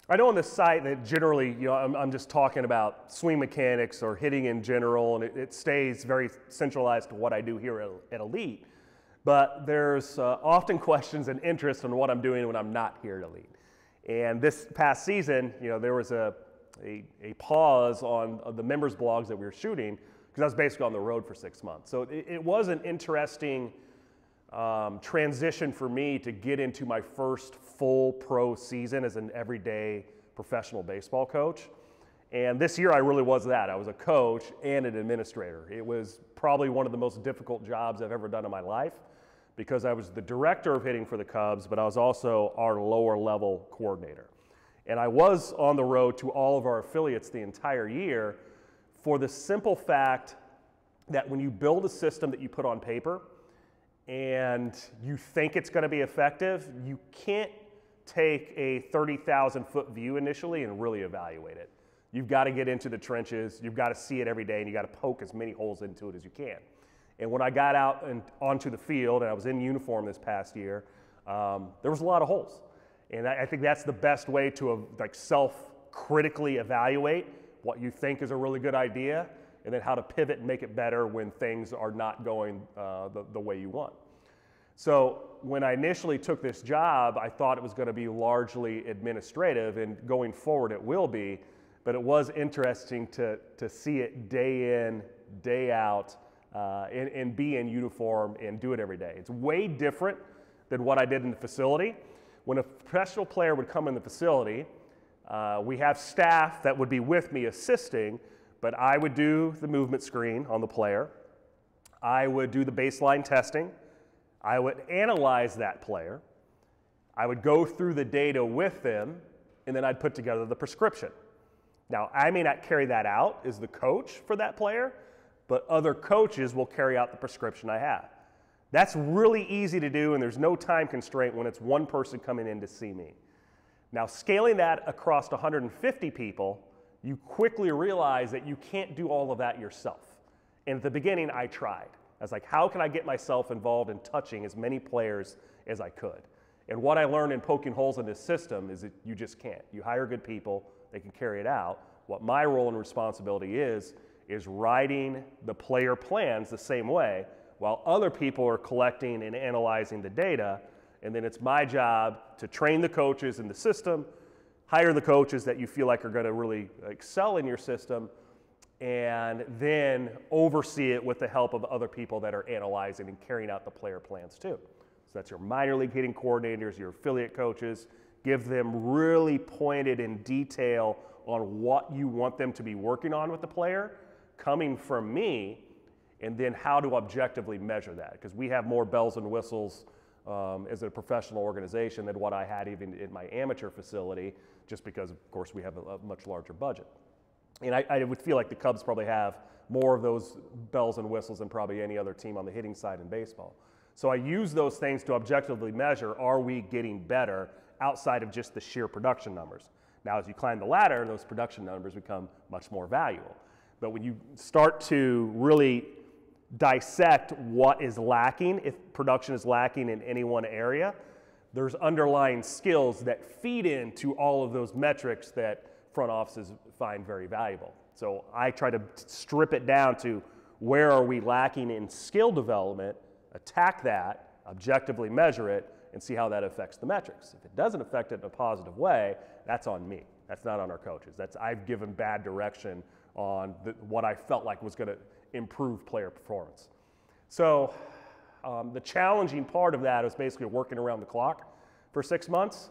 I know on the site that generally, I'm just talking about swing mechanics or hitting in general, and it stays very centralized to what I do here at Elite. But there's often questions and interest on what I'm doing when I'm not here at Elite. And this past season, there was a pause on the members' blogs that we were shooting because I was basically on the road for 6 months. So it was an interesting transition for me to get into my first full pro season as an everyday professional baseball coach. And this year I really was that. I was a coach and an administrator. It was probably one of the most difficult jobs I've ever done in my life because I was the director of hitting for the Cubs, but I was also our lower level coordinator. And I was on the road to all of our affiliates the entire year for the simple fact that when you build a system that you put on paper, and you think it's going to be effective, you can't take a 30,000-foot view initially and really evaluate it. You've got to get into the trenches, you've got to see it every day, and you've got to poke as many holes into it as you can. And when I got out and onto the field, and I was in uniform this past year, there was a lot of holes. And I think that's the best way to self-critically evaluate what you think is a really good idea, and then how to pivot and make it better when things are not going the way you want. So when I initially took this job, I thought it was going to be largely administrative, and going forward it will be, but it was interesting to see it day in, day out, and be in uniform and do it every day. It's way different than what I did in the facility. When a professional player would come in the facility, we have staff that would be with me assisting, but I would do the movement screen on the player. I would do the baseline testing. I would analyze that player. I would go through the data with them, and then I'd put together the prescription. Now, I may not carry that out as the coach for that player, but other coaches will carry out the prescription I have. That's really easy to do, and there's no time constraint when it's one person coming in to see me. Now, scaling that across 150 people, you quickly realize that you can't do all of that yourself. And at the beginning, I tried. I was like, how can I get myself involved in touching as many players as I could? And what I learned in poking holes in this system is that you just can't. You hire good people, they can carry it out. What my role and responsibility is writing the player plans the same way, while other people are collecting and analyzing the data. And then it's my job to train the coaches in the system, hire the coaches that you feel like are going to really excel in your system, and then oversee it with the help of other people that are analyzing and carrying out the player plans too. So that's your minor league hitting coordinators, your affiliate coaches. Give them really pointed in detail on what you want them to be working on with the player, coming from me, and then how to objectively measure that. Because we have more bells and whistles as a professional organization than what I had even in my amateur facility, just because, of course, we have a much larger budget. And I would feel like the Cubs probably have more of those bells and whistles than probably any other team on the hitting side in baseball. So I use those things to objectively measure, are we getting better outside of just the sheer production numbers? Now, as you climb the ladder, those production numbers become much more valuable. But when you start to really dissect what is lacking, if production is lacking in any one area, there's underlying skills that feed into all of those metrics that front offices find very valuable. So I try to strip it down to where are we lacking in skill development, attack that, objectively measure it, and see how that affects the metrics. If it doesn't affect it in a positive way, that's on me. That's not on our coaches. I've given bad direction on what I felt like was going to improve player performance. So the challenging part of that is basically working around the clock for 6 months.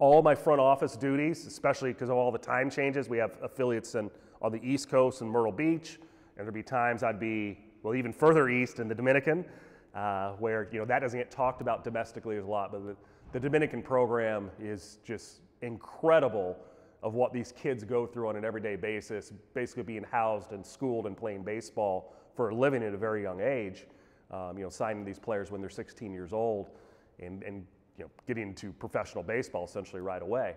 All my front office duties, especially because of all the time changes, we have affiliates on the East Coast in Myrtle Beach, and there'd be times I'd be, well, even further east in the Dominican, where that doesn't get talked about domestically a lot, but the Dominican program is just incredible of what these kids go through on an everyday basis, basically being housed and schooled and playing baseball for a living at a very young age, signing these players when they're 16 years old and getting into professional baseball essentially right away.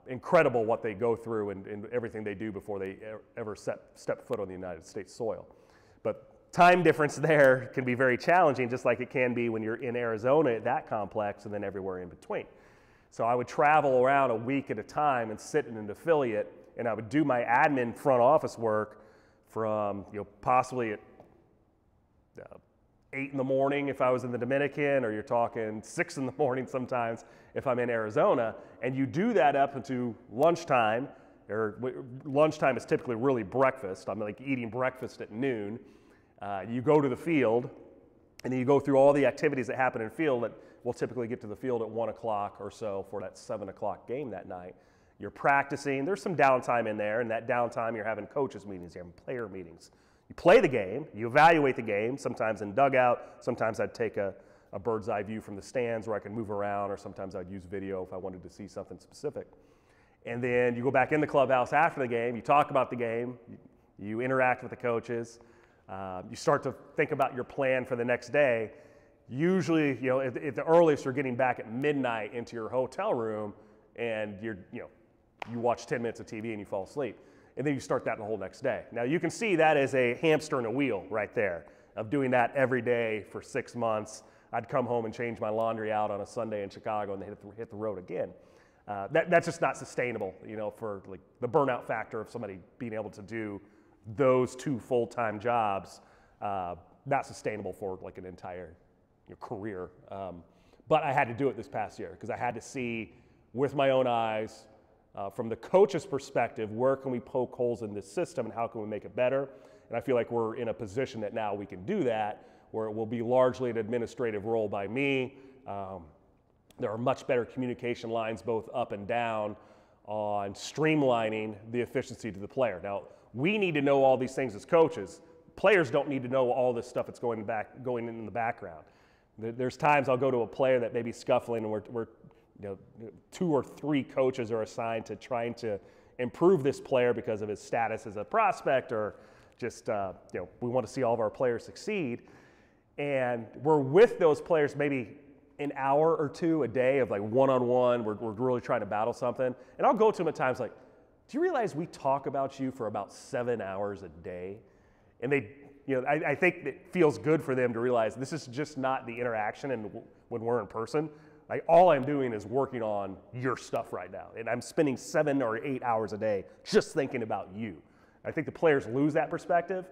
Incredible what they go through and everything they do before they ever step foot on the United States soil. But time difference there can be very challenging, just like it can be when you're in Arizona at that complex and then everywhere in between. So I would travel around a week at a time and sit in an affiliate, and I would do my admin front office work from possibly at 8 in the morning if I was in the Dominican, or you're talking 6 in the morning sometimes if I'm in Arizona, and you do that up into lunchtime, or lunchtime is typically really breakfast. I'm like eating breakfast at noon. You go to the field, and then you go through all the activities that happen in the field that we'll typically get to the field at 1 o'clock or so for that 7 o'clock game that night. You're practicing. There's some downtime in there, and that downtime you're having coaches meetings, you're having player meetings. You play the game, you evaluate the game, sometimes in dugout, sometimes I'd take a bird's eye view from the stands where I can move around, or sometimes I'd use video if I wanted to see something specific. And then you go back in the clubhouse after the game, you talk about the game, you interact with the coaches, you start to think about your plan for the next day. Usually, at the earliest, you're getting back at midnight into your hotel room, and you watch 10 minutes of TV and you fall asleep. And then you start that the whole next day. Now you can see that as a hamster in a wheel right there, of doing that every day for 6 months. I'd come home and change my laundry out on a Sunday in Chicago and then hit the road again. That's just not sustainable, for like the burnout factor of somebody being able to do those 2 full-time jobs. Not sustainable for like an entire career. But I had to do it this past year because I had to see with my own eyes, from the coach's perspective, where can we poke holes in this system and how can we make it better? And I feel like we're in a position that now we can do that, where it will be largely an administrative role by me. There are much better communication lines both up and down on streamlining the efficiency to the player. Now, we need to know all these things as coaches. Players don't need to know all this stuff that's going in the background. There's times I'll go to a player that may be scuffling, and we're 2 or 3 coaches are assigned to trying to improve this player because of his status as a prospect, or just we want to see all of our players succeed. And we're with those players maybe an hour or 2 a day of like one-on-one. We're really trying to battle something. And I'll go to them at times like, do you realize we talk about you for about 7 hours a day? And they, I think it feels good for them to realize this is just not the interaction and when we're in person. Like, all I'm doing is working on your stuff right now. And I'm spending 7 or 8 hours a day just thinking about you. I think the players lose that perspective.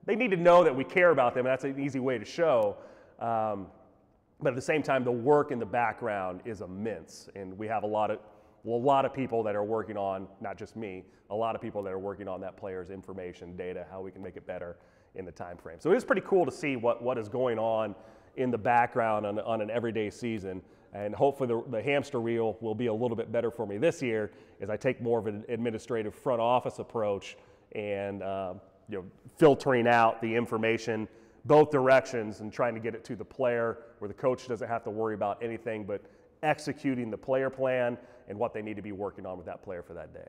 They need to know that we care about them, and that's an easy way to show. But at the same time, the work in the background is immense. And we have a lot of people that are working on, not just me, a lot of people that are working on that player's information, data, how we can make it better in the time frame. So it is pretty cool to see what is going on in the background on an everyday season. And hopefully the hamster wheel will be a little bit better for me this year as I take more of an administrative front office approach and filtering out the information both directions and trying to get it to the player where the coach doesn't have to worry about anything but executing the player plan and what they need to be working on with that player for that day.